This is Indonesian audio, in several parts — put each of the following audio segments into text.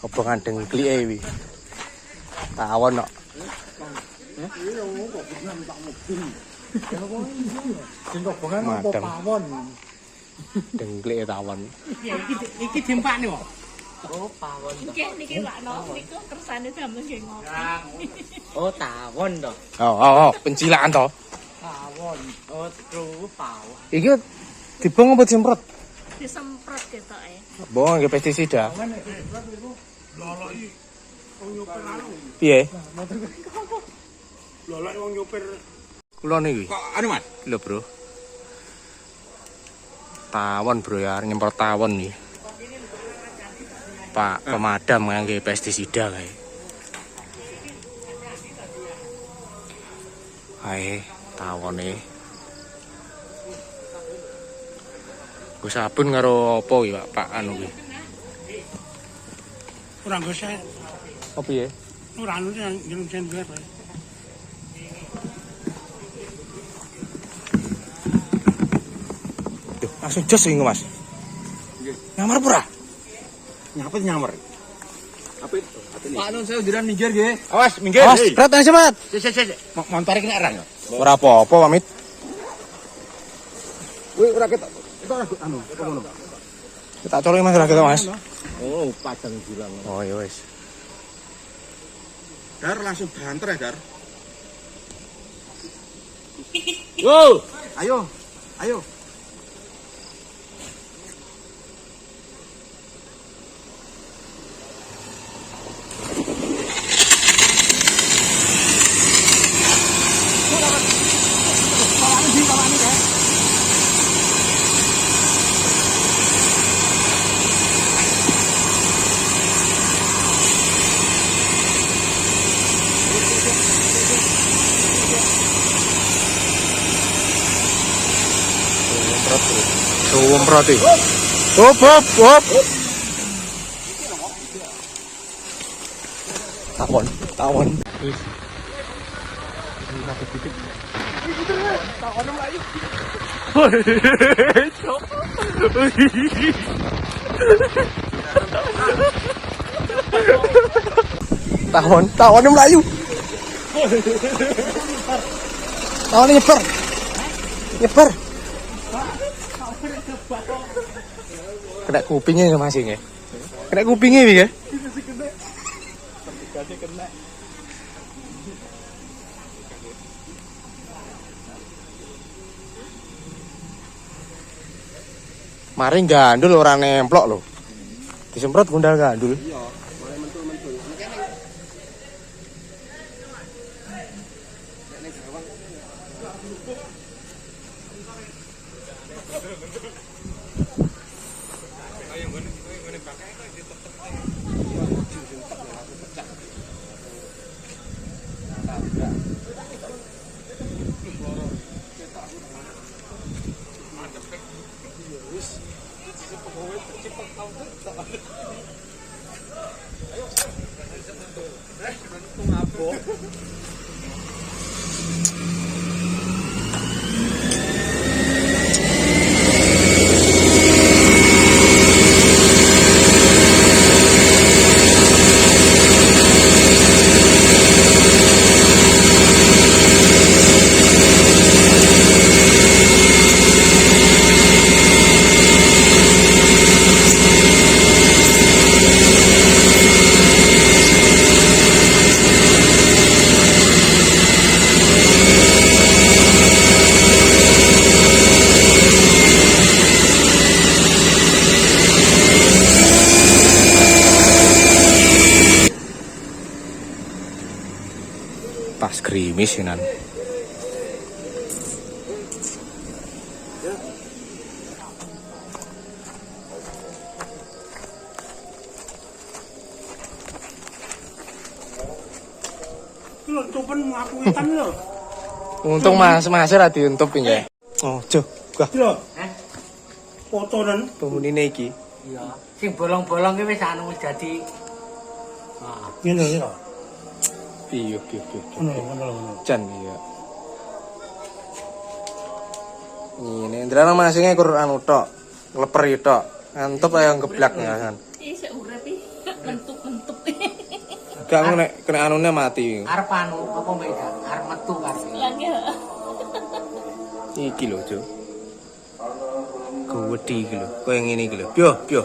Apa ngandeng klike wi. Tawon kok. Madam. Dengklike tawon. Iki diempakne kok. Oh, pawon to. Niki lakno niku kersane sampeyan nggih ngopi. Oh, tawon to. Oh, pencilaan to. Pawon. Oh, tru pawon. Iki dibong apa disemprot? Disemprot ketoke. Bong nggih pestisida. Lolok iki wong nyopir anu. Piye? Lolok wong nyopir. Kula niki. Kok anu Mas? Lho, Bro. Tawon, Bro ya, nyemprot tawon nih. Pak pemadam ngangge pestisida kae. Hae, tawone. Gue sabun karo apa iki, Pak anu iki? Ora nggo saya. Oh piye? Ora anu yang jeneng biar. Duh, langsung jos iki, Mas. Nyamar pura? Nyapet nyamar. Apit? Pak Nun saya udiran minggir nggih. Awas minggir. Awas, berat aja, Mat. Sik. Montore kena erang. Ora apa-apa, pamit. Wih, ora ketok. Itu anu, ngono. Tak colok Mas ora ketok, Mas. Oh, padang bilang. Oh, ya wis. Dar langsung banter ya, Dar. Wow, ayo. Semprot iki. Hop. Tawon. Wis. Tawon mlayu. Tawon mlayu. Tawon nyebar. Kena kupingnya ya Mas ini. Kena kupingnya iki ya. Mari gandul ora nemplok lho. Disemprot gundal gandul. Iya, mulai mentul-mentul. Tas gerimis nan. Lho, tupen aku ikan lho. Untung Mas ora diuntup iki. Oh, jo. Gah, Lho. Fotonan pemunine iki. Iya. Sing bolong-bolong ki wis anu wis dadi. Ah, ngene lho. Piye. Ngono. Jan iya. Ini ndrano masinge kur anu tok, ngleperi tok. Ngantup ayo ngeblak ya kan. Iki sik urip iki mentuk entuk. Gak kena anune mati. Arep anu apa beda? Arep metu kabeh. Yang ya. Iki lho, Jo. Gede iki lho. Koyo ngene iki lho. Pyo.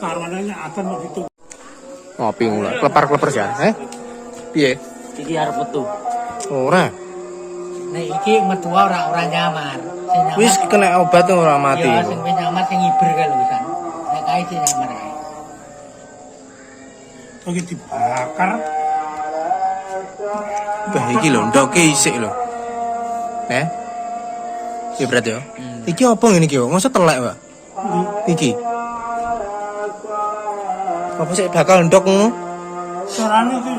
Taruhannya akan mau gitu. Ngopi mulai. Klepar-klepar ya, Piye? Iki arep metu. Ora. Nek iki metu ora nyamar. Sing nyamar. Wis kena obat ora mati. Ya sing wis nyamar sing iber kae lho kan. Nek kae sing nyamar kae. Lagi dibakar. Bah iki lho ndoke isik lho. Iki berat ya. Iki apa ngene iki yo? Mosok telek, Pak? Iki. Apa sih bakal ndok ngono? Caranya itu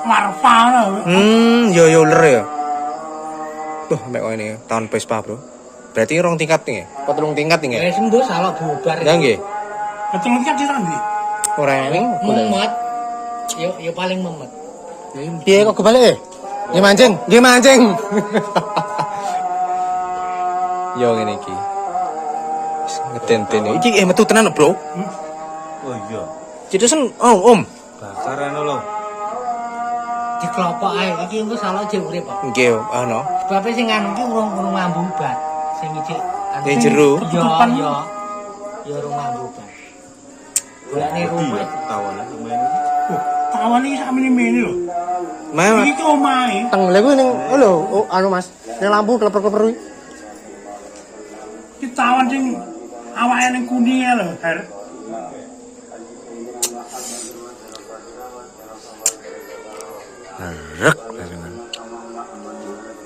marfa lah. Yo uler ya. Tuh, mek koyo ini tahun Vespa, Bro. Berarti rong tingkat nih ya? Apa telung tingkat nih ya? Wis mbok salah bubar. Ya nggih. Kecil kan di ndi? Ora eling. Memet. Yo paling memet. Piye kok kebalik? Nggih mancing. Yo ngene iki. Ngeten-ten iki metu tenan, Bro. Oh iya. Citesan Om. Bakar anu lho. Diklopok ae iki engko salah jek urip kok. Nggih, ano. Sebab sing anu ki urung mambu obat. Sing iki Ning jero. Ya urung mambu obat. Golekne rumput Tawane lumayan. Tawane iki sak mini-mini lho. Mas. Iki omahe. Teng lha kuwi ning lho, anu Mas. Ning lampu kleper-kleper kuwi. Iki tawan sing awake ning kuning lho, Her. Rek.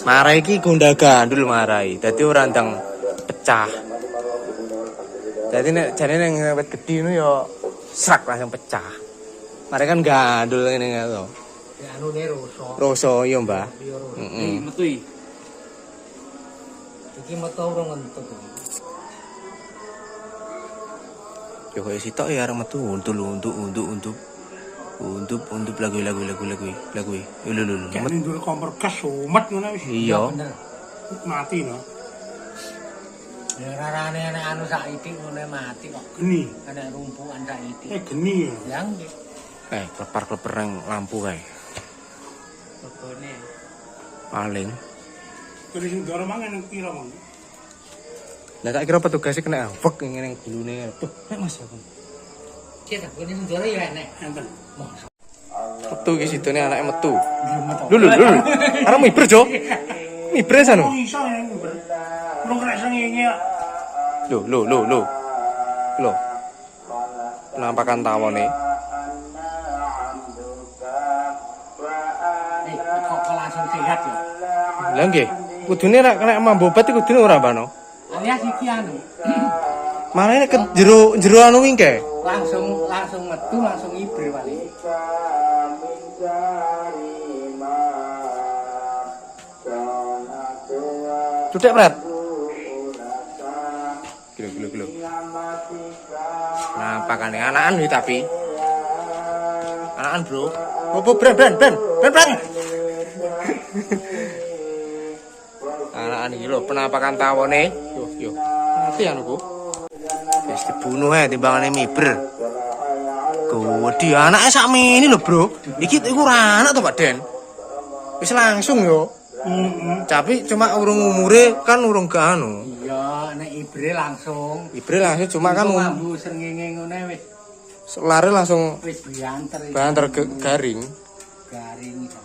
Marai iki gonda gandul marai. Dadi ora ndang pecah. Dadi nek jane ning wit gedhi ngono ya srak langsung pecah. Marai kan gandul ngene to. ya anu ne roso. Roso iya, Mbah. Heeh. Metu iki. Iki metu urung entuk iki. Yo koyo sitok ya arep metu untuk lagu. Lho. Kayak ning dhuwur kompor gas umat ngono wis. Iya. Bener. Mati no. Ya rarane anak anu saiki ngene mati kok. Geni. Anak rumpukan saiki. Geni ya. Yang nggih. Klepar-kleper nang lampu kae. Bogone. Paling. Kene sing ndoro mangan nang pira mong. Lah tak kira petugasnya kena wek ngene ning gulune. Tuh, nek Mas aku. Kita kene sendiri ya nek. Enten. Metu iki sidone anake metu. Lho. Arep miber, Jo. Miber sanu. Oh iso ya miber. Urung kena sengenge. Lho. Penampakan tawone. Kok langsung sehat ya. Lah nggih, kudune nek kena mambu obat iki kudune ora bano. Alias iki anu. Malah nek jero anu wingke. Langsung metu langsung iber paling. Tutek pret. Kilo. Nampakane anakan iki tapi. Anakan, Bro. Opo brand. Anakan iki lho penampakan tawone. Yo. Mati anuku. Wis dibunuh ae timbangane miber. Gede anake sakmene lho, Bro. Iki iku ora anak to, Pak Den. Wis langsung yo. Tapi cuma urung umure kan urung ke anu. Iya, nek ibre langsung. Ibre langsung cuma kan mambu srengenge ngene wis lare langsung banter garing. Garing to.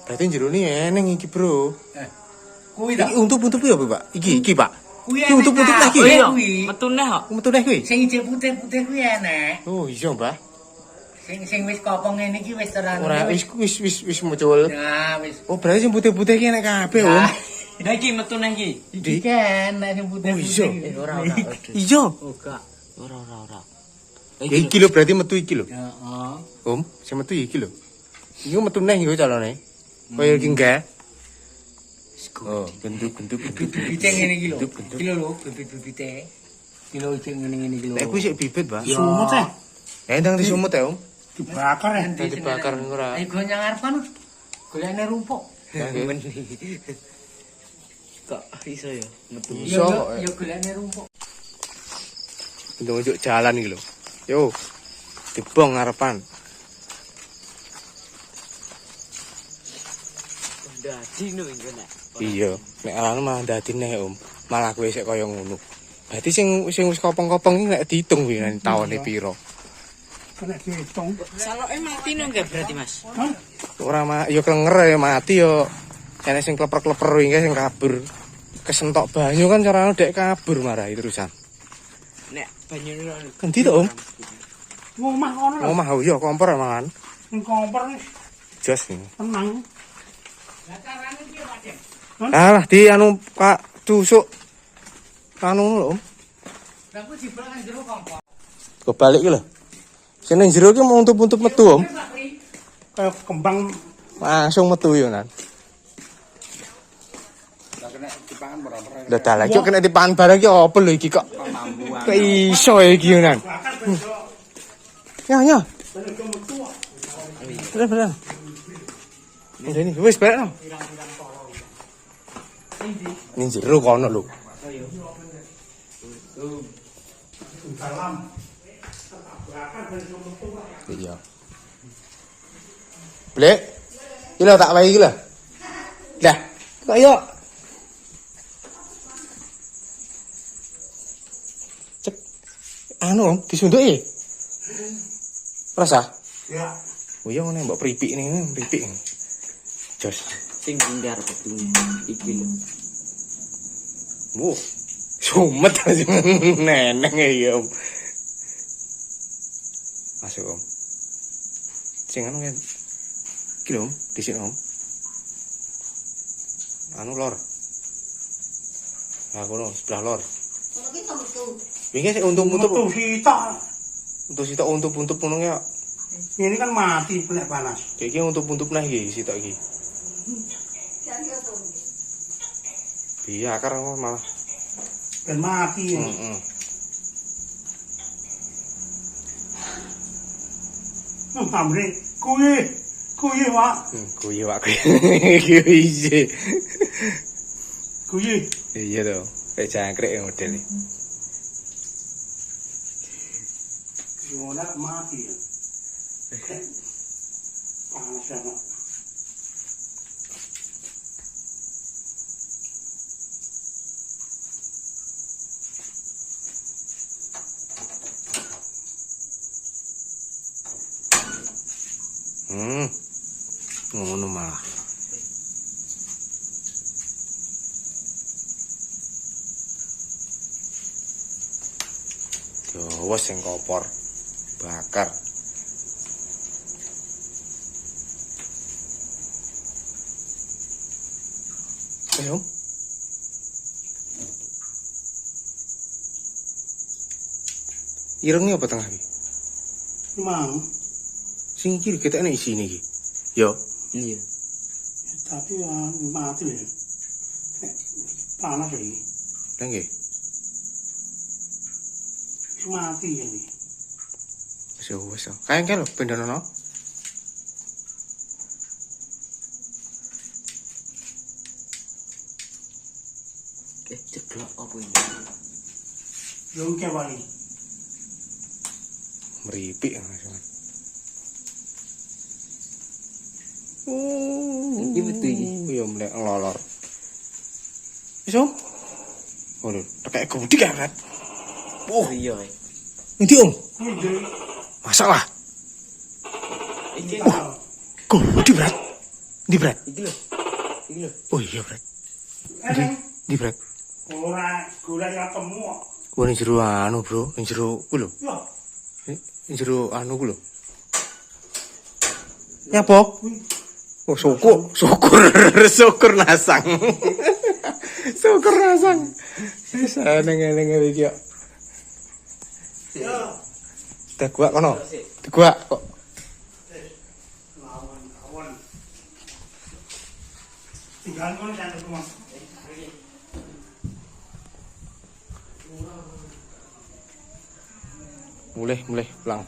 Berarti jerone eneng iki, Bro. Kuwi Iki untuk ya, Pak? Iki, Pak. Kuwi Iki untuk lagi. Metune kok. Metune kuwi. Sing ijek putih-putih kuwi enek. Oh, iya, Mbah. Sing wis kopong ngene iki wis terang. Ora wis muncul. Nah, wis. Oh, berarti sing putih-putih iki enek kabeh, Om. Nah iki metune iki. Iki enek sing putih. Ora. Iya. Oh, gak. Ora. Ya iki lho berarti metu iki lho. Heeh. Om, sing metu iki lho. Iki metu neh yo calone. Kaya iki enggak. Oh, genduk. Bibite ngene iki lho. Iki lho bibite. Iki lho sing ngene iki lho. Nek kuwi sik bibit, Mbah. Sumut teh. Endang disumut ya, Om. Dibakar ya. Dibakar ora. Ayo go nyang arepan. Golekne rumpuk. Kok iso ya? Iso kok. Yo golekne rumpuk. Unjuk jalan iki lho. Yo. Dibong ngarepan. Dadi no iki nek. Iya, nek aran mah dadine Om. Malah kowe sik kaya ngono. Berarti sing wis kopong-kopong iki nek diitung kuwi nang taune piro. Kena dihitung. Saloke mati no enggak berarti Mas? Hah? Ora ya klenger ya mati ya. Kene sing kleper-kleper iki sing kabur. Kesentok banyu kan carane dek kabur marahi terusan. Nek banyune Endi to Om? Ngomah kono lho. Omah ya kompor mangan. Ning kompor wis Jos ini. tenang. Alah di anu Kak tusuk. Anu lho Om. Lah ku jebol nang jero kompor. Kebalik iki lho. Sing ning jero iki mau untup-untup metu Om. Kayak kembang Langsung metu yo nan. Lah dalah iki kena dipangan barang iki apa lho iki kok. Kok iso iki yo nan. bakar besok. Ya. Bener metu. Bener. Ini wis barek no. Ning jero kono lho. Dalam. Bakar besok metu. Iya. Blek. Iki lho tak wae iki lho. Lah, kok yo. Cek. Anu Om, disuntuki. Rasa? Ya. Oh iya ngene mbok pripik ning, pripik. Jos. Sing bundar betune iki lho. Wuh. Sumet neneng ya Om. Masuk Om. Sing anu kan. Iki lho Om, di sini Om. Anu lor. Nah, kono sebelah lor. Wingi sik untung-untung. Metu sitok. Untuk sitok untup-untup ngono ya. Ini kan mati kena panas. Iki untup-untup nah iki sitok iki. Iya, akar malah. Ben mati. Heeh. Amre kuwi Pak. Kuwi wak kuwi. Kuwi. Iya to. Kayak jangkrik model iki. Yola mati. Panas banget. Ngono malah. Yo wes sing kopor. Bakar. Ayo. Irengnya apa tengah iki? Mang, Sing kiri kita enak isine iki. Yo. Iya. tapi ya mati ya. Panas iki. Lah nggih. Mati ya iki. Wis. Kayak lho bendono. Ceblok apa ini? Yo ke wali. Meripik langsung. Iki metu iki. Ya mlek nglolor. Wis Om. Oh lho, tekek gudi kan. Oh iya. Endi Om? Masalah. Iki Gudi berat. Di berat. iki lho. Iki lho. Oh iya berat. Di berat. Ora gula ya temu. Kuwi ning jero anu, Bro. Ning jero ku lho. Yo, Ning jero anu ku lho. Nyapa? Oh, syukur nasang. Syukur nasang. Wis neng iki kok. yo. Tegak kono. Tegak kok. Lawan. Tinggal kono kan rumah. Mulai pulang.